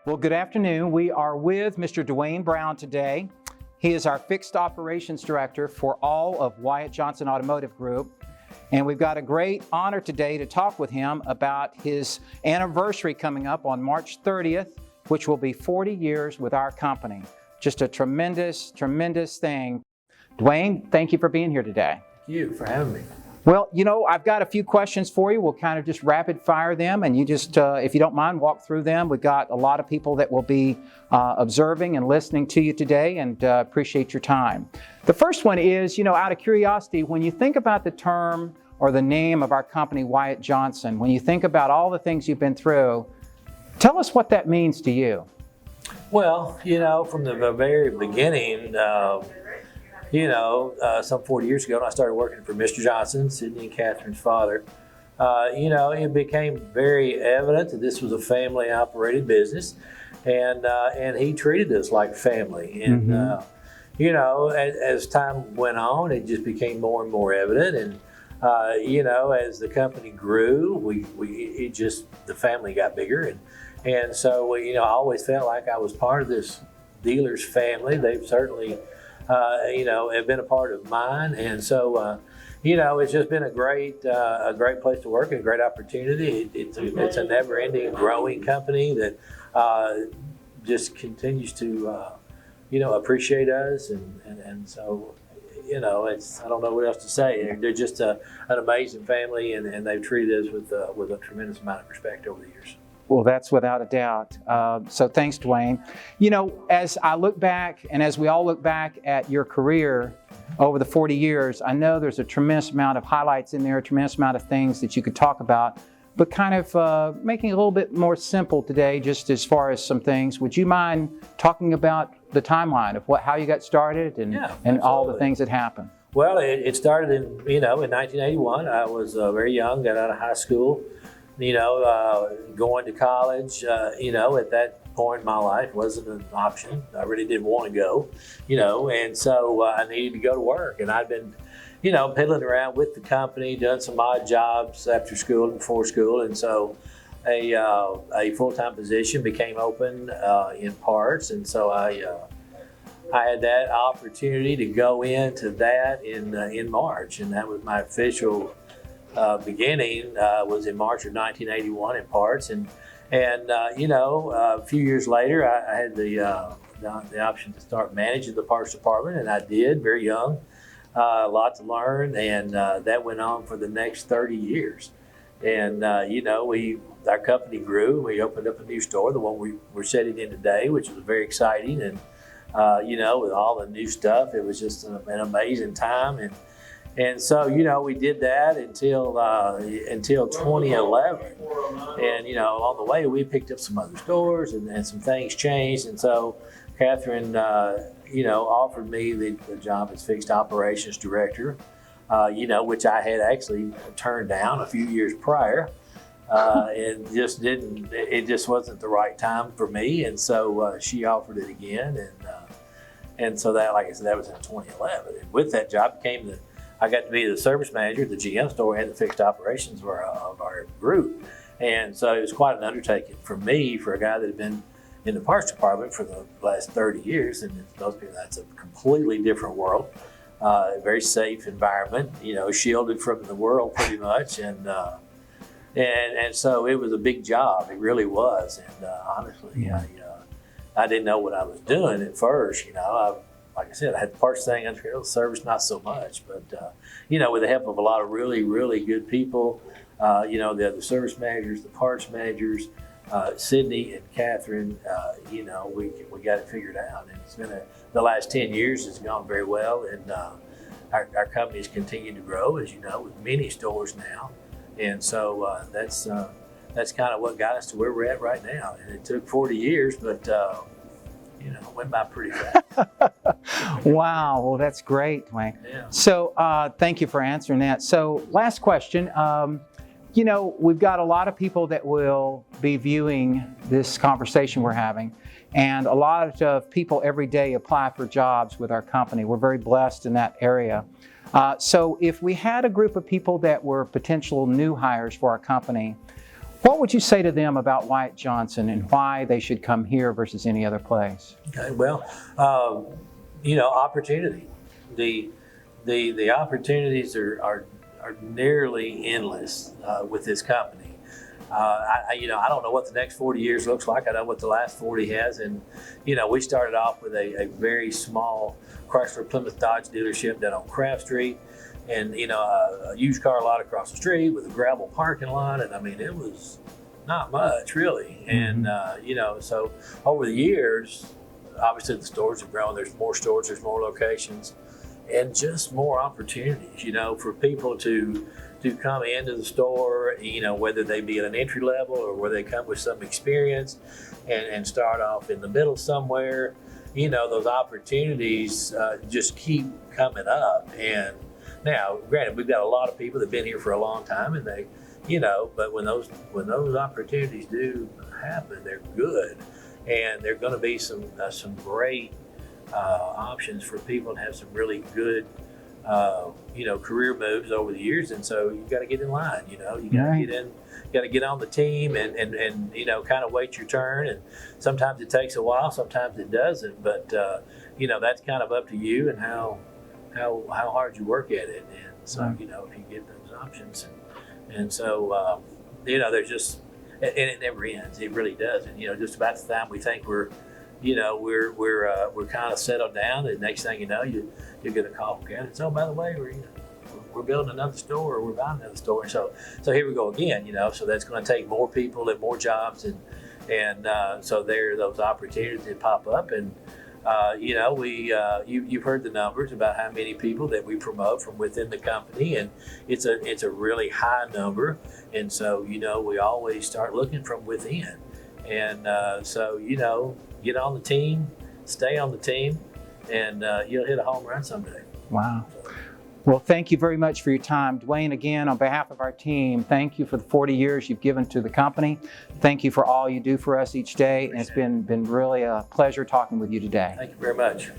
Well, good afternoon. We are with Mr. Dwayne Brown today. He is our Fixed Operations Director for all of Wyatt Johnson Automotive Group. And we've got a great honor today to talk with him about his anniversary coming up on March 30th, which will be 40 years with our company. Just a tremendous, tremendous thing. Dwayne, thank you for being here today. Thank you for having me. Well, you know, I've got a few questions for you. We'll kind of just rapid fire them, and you just, if you don't mind, walk through them. We've got a lot of people that will be observing and listening to you today, and appreciate your time. The first one is, you know, out of curiosity, when you think about the term or the name of our company, Wyatt Johnson, when you think about all the things you've been through, tell us what that means to you. Well, you know, from the very beginning, some 40 years ago, when I started working for Mr. Johnson, Sydney and Catherine's father, it became very evident that this was a family-operated business, and he treated us like family. And as time went on, it just became more and more evident. And as the company grew, the family got bigger, and so I always felt like I was part of this dealer's family. They've certainly have been a part of mine, and so it's just been a great place to work and a great opportunity. It's a never-ending, growing company that just continues to appreciate us, and so I don't know what else to say. They're just an amazing family, and they've treated us with a tremendous amount of respect over the years. Well, that's without a doubt. So thanks, Dwayne. You know, as I look back, and as we all look back at your career over the 40 years, I know there's a tremendous amount of highlights in there, a tremendous amount of things that you could talk about, but kind of making it a little bit more simple today, just as far as some things. Would you mind talking about the timeline of how you got started and all the things that happened? Well, it started in 1981. I was very young, got out of high school. Going to college, at that point in my life wasn't an option. I really didn't want to go, and so I needed to go to work. And I'd been, piddling around with the company, done some odd jobs after school and before school. And so a full-time position became open in parts. And so I had that opportunity to go into that in March. And that was my official beginning was in March of 1981 in parts, and a few years later I had the option to start managing the parts department, and I did, very young, a lot to learn, and that went on for the next 30 years. And our company grew. We opened up a new store, the one we're sitting in today, which was very exciting, and with all the new stuff, it was just an amazing time. And so, we did that until 2011. And, along the way, we picked up some other stores and some things changed. And so Catherine, offered me the job as Fixed Operations Director, which I had actually turned down a few years prior. And it just wasn't the right time for me. And so she offered it again. And so that, like I said, that was in 2011. And with that job I got to be the service manager at the GM store and the fixed operations of our group. And so it was quite an undertaking for me, for a guy that had been in the parts department for the last 30 years. And most people, that's a completely different world, a very safe environment, shielded from the world pretty much. And so it was a big job. It really was. And honestly, I didn't know what I was doing at first. Like I said, I had the parts thing under control, service not so much, but with the help of a lot of really, really good people, the other service managers, the parts managers, Sydney and Catherine, we got it figured out. And it's been the last 10 years has gone very well, and our company has continued to grow, as you know, with many stores now. And so that's kind of what got us to where we're at right now. And it took 40 years, but it went by pretty fast. Wow, well, that's great, Dwayne. Yeah. So thank you for answering that. So last question. We've got a lot of people that will be viewing this conversation we're having, and a lot of people every day apply for jobs with our company. We're very blessed in that area. So if we had a group of people that were potential new hires for our company, What would you say to them about Wyatt Johnson and why they should come here versus any other place? Okay, well, opportunity. The opportunities are nearly endless with this company. I don't know what the next 40 years looks like. I know what the last 40 has. And, we started off with a very small Chrysler Plymouth Dodge dealership down on Craft Street and, a used car lot across the street with a gravel parking lot. And I mean, it was not much really. And, so over the years, obviously the stores have grown. There's more stores, there's more locations, and just more opportunities, for people to come into the store, whether they be at an entry level or whether they come with some experience and start off in the middle somewhere. Those opportunities just keep coming up. And now, granted, we've got a lot of people that have been here for a long time, and they, but when those opportunities do happen, they're good, and they're going to be some great options for people to have some really good career moves over the years. And so you got to get in line, you got to get in, got to get on the team and kind of wait your turn. And sometimes it takes a while, sometimes it doesn't, but that's kind of up to you and how hard you work at it. And so, if you get those options and so, there's just, and it never ends. It really does. And, just about the time we think we're kind of settled down, and next thing you know, you get a call from Canada. So, by the way, we're building another store, or we're buying another store. So here we go again. So that's going to take more people and more jobs, and so there are those opportunities that pop up. And you've heard the numbers about how many people that we promote from within the company, and it's a really high number. And so we always start looking from within, and so get on the team, stay on the team, and you'll hit a home run someday. Wow. Well, thank you very much for your time. Dwayne, again, on behalf of our team, thank you for the 40 years you've given to the company. Thank you for all you do for us each day. And it's been really a pleasure talking with you today. Thank you very much.